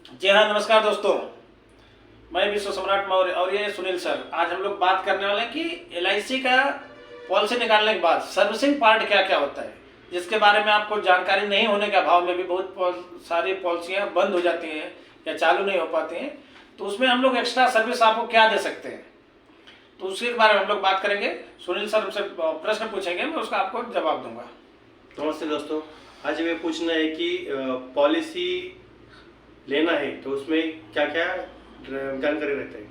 जी हाँ, नमस्कार दोस्तों। मैं विश्व सम्राट मौर्य और ये सुनील सर। आज हम लोग बात करने वाले हैं कि एलआईसी का पॉलिसी निकालने के बाद सर्विसिंग पार्ट क्या क्या होता है, जिसके बारे में आपको जानकारी नहीं होने के अभाव में भी बहुत सारी पॉलिसियाँ बंद हो जाती हैं या चालू नहीं हो पाती हैं। तो उसमें हम लोग एक्स्ट्रा सर्विस आपको क्या दे सकते हैं, तो उसके बारे में हम लोग बात करेंगे। सुनील सर हमसे प्रश्न पूछेंगे, मैं उसका आपको जवाब दूंगा। नमस्ते दोस्तों, आज हमें पूछना है कि पॉलिसी लेना है तो उसमें क्या क्या जानकारी रहता है।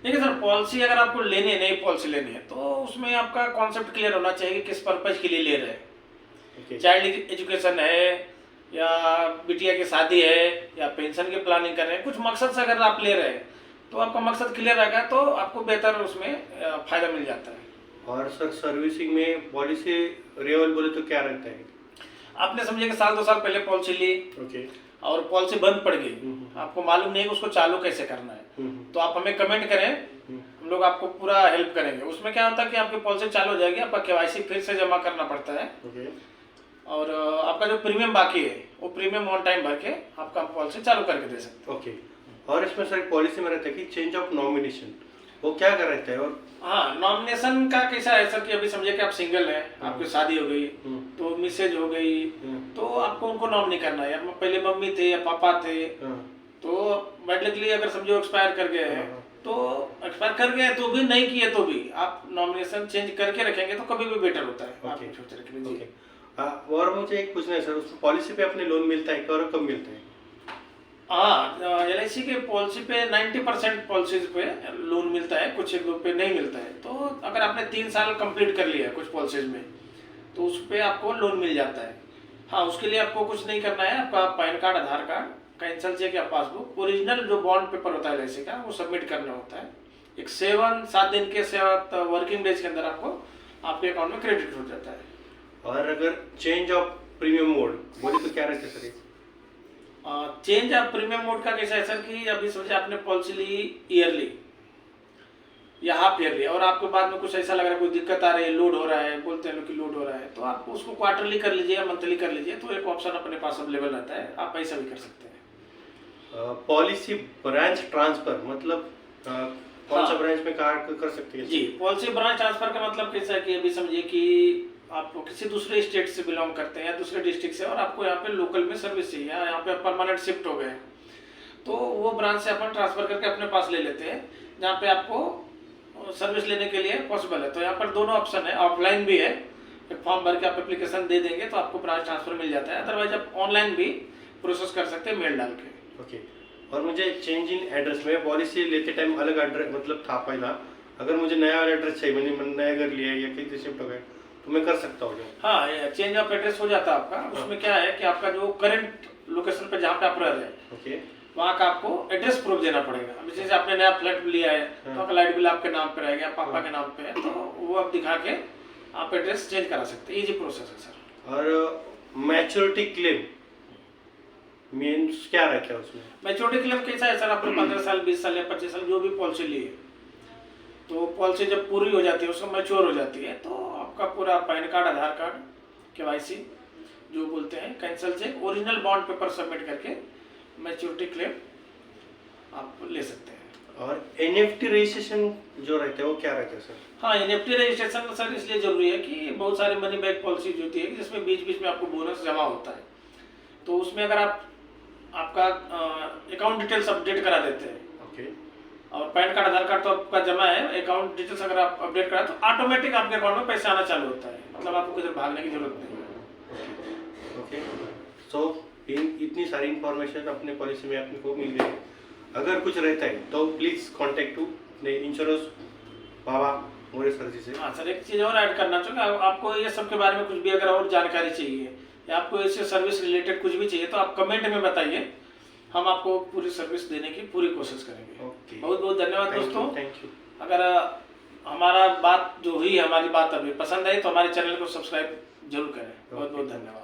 देखिए सर, पॉलिसी अगर आपको लेनी है, नई पॉलिसी लेनी है, तो उसमें आपका कॉन्सेप्ट क्लियर होना चाहिए कि किस पर्पज के लिए ले रहे हैं। चाइल्ड एजुकेशन है या बिटिया की शादी है या पेंशन की प्लानिंग कर रहे हैं, कुछ मकसद से अगर आप ले रहे हैं तो आपका मकसद क्लियर रहेगा तो आपको बेहतर उसमें फायदा मिल जाता है। और सर, सर्विसिंग में पॉलिसी रिन्यूअल बोले तो क्या रहता है? आपने समझे कि साल 2 साल पहले पॉलिसी ली और पॉलिसी बंद पड़ गई, आपको मालूम नहीं है उसको चालू कैसे करना है, तो आप हमें कमेंट करें, हम लोग आपको पूरा हेल्प करेंगे। उसमें क्या होता है कि आपकी पॉलिसी चालू हो जाएगी, आपका केवाईसी फिर से जमा करना पड़ता है और आपका जो प्रीमियम बाकी है वो प्रीमियम ऑन टाइम भर के आपका पॉलिसी चालू करके दे सकते हैं। और इसमें सर पॉलिसी में रहता है कि चेंज ऑफ नॉमिनेशन, वो क्या कर रहता है? और हाँ, नॉमिनेशन का कैसा है सर कि अभी समझे कि आप सिंगल हैं, आपकी शादी हो गई तो मिसेज हो गई, तो आपको उनको नॉमिनी करना है। या पहले मम्मी थे या पापा थे, तो मेडिकली अगर समझो एक्सपायर कर गए हैं, तो एक्सपायर कर गए तो भी, नहीं किए तो भी आप नॉमिनेशन चेंज करके रखेंगे तो कभी भी बेटर होता है आपके फ्यूचर के लिए। और मुझे एक पूछना है सर, उस पॉलिसी पे अपने लोन मिलता है और कब मिलता है? हाँ, एलआईसी के पॉलिसी पे 90% पॉलिसीज पे लोन मिलता है, कुछ एक दो पे नहीं मिलता है। तो अगर आपने 3 साल कंप्लीट कर लिया है कुछ पॉलिसीज में, तो उस पर आपको लोन मिल जाता है। हाँ, उसके लिए आपको कुछ नहीं करना है, आपका पैन कार्ड, आधार कार्ड, कैंसल चेक या पासबुक, ओरिजिनल जो बॉन्ड पेपर होता है एलआईसी का, वो सबमिट करना होता है। एक 7 दिन के 7 वर्किंग डेज के अंदर आपको आपके अकाउंट में क्रेडिट हो जाता है। और अगर चेंज ऑफ प्रीमियम मोड बोले तो क्या रहता है sir? Change of premium mode का कैसा है सर कि अभी समझे आपने पॉलिसी ली ईयरली या हाफ ईयरली और आपके बाद में कुछ ऐसा लग रहा है, कोई दिक्कत आ रही है, लोड हो रहा है, बोलते हैं लोग कि लोड हो रहा है, तो आप उसको क्वार्टरली कर लीजिए या मंथली कर लीजिए, तो एक ऑप्शन अपने पास अवेलेबल रहता है, आप ऐसा भी कर सकते हैं। पॉलिसी ब्रांच ट्रांसफर मतलब कौन सा ब्रांच में कर सकते हैं? जी, पॉलिसी ब्रांच ट्रांसफर का मतलब कैसा है कि अभी समझिए कि आप किसी दूसरे स्टेट से बिलोंग करते हैं या दूसरे डिस्ट्रिक्ट से और आपको यहाँ पे लोकल में सर्विस चाहिए, यहाँ पे परमानेंट शिफ्ट हो गए, तो वो ब्रांच से अपन ट्रांसफर करके अपने पास ले लेते हैं जहाँ पे आपको सर्विस लेने के लिए पॉसिबल है। तो यहाँ पर दोनों ऑप्शन है, ऑफलाइन भी है, एक फॉर्म भर के आप एप्लीकेशन दे देंगे तो आपको ब्रांच ट्रांसफर मिल जाता है, अदरवाइज आप ऑनलाइन भी प्रोसेस कर सकते हैं मेल डाल के। और मुझे चेंज इन एड्रेस में पॉलिसी लेते टाइम अलग एड्रेस मतलब था पहला, अगर मुझे नया एड्रेस चाहिए, मैंने नया घर लिया है या कहीं से शिफ्ट हो गया, तो मैं कर सकता हूँ? हाँ, चेंज ऑफ एड्रेस हो जाता है आपका। उसमें क्या है कि आपका जो करंट लोकेशन पे जहाँ पे आप रह रहे हैं वहाँ का आपको एड्रेस प्रूफ देना पड़ेगा। अब जैसे आपने नया फ्लैट लिया है तो आपका लाइट बिल आपके नाम पे रहेगा, पापा के नाम पे है, तो वो आप दिखा के आप एड्रेस चेंज करा सकते हैं। इजी प्रोसेस है सर। और मैच्योरिटी क्लेम मीन्स क्या रहता है उसमें? मैच्योरिटी क्लेम कैसा है सर, आपने 15 साल 20 साल या 25 साल जो भी पॉलिसी ली है, तो पॉलिसी जब पूरी हो जाती है, उसका मैच्योर हो जाती है, तो आपका पूरा पैन कार्ड, आधार कार्ड, केवाईसी जो बोलते हैं, cancel cheque, original bond paper submit करके मैच्योरिटी क्लेम आप ले सकते हैं। और एनएफटी रजिस्ट्रेशन जो रहता है वो क्या रहता है सर? हाँ, एनएफटी रजिस्ट्रेशन सर इसलिए जरूरी है कि बहुत सारे मनी बैक पॉलिसी होती है जिसमें बीच बीच में आपको बोनस जमा होता है, तो उसमें अगर आप आपका अकाउंट डिटेल्स अपडेट करा देते हैं और पैन कार्ड, आधार कार्ड तो आपका जमा है, अकाउंट डिटेल्स अगर आप अपडेट करा तो ऑटोमेटिक आपके अकाउंट में पैसा आना चालू होता है, मतलब आपको किधर भागने की जरूरत नहीं है। सो इतनी सारी इंफॉर्मेशन अपने पॉलिसी में अपने को मिल गई। अगर कुछ रहता है तो please contact to insurance Baba Maurya sir ji से। हाँ सर, एक चीज़ और ऐड करना चाहूँगा, आपको ये सब के बारे में कुछ भी अगर और जानकारी चाहिए या आपको इससे सर्विस रिलेटेड कुछ भी चाहिए तो आप कमेंट में बताइए, हम आपको पूरी सर्विस देने की पूरी कोशिश करेंगे। बहुत बहुत धन्यवाद दोस्तों। Thank you. अगर हमारा बात जो हुई, हमारी बात अभी पसंद आई तो हमारे चैनल को सब्सक्राइब जरूर करें। बहुत बहुत धन्यवाद।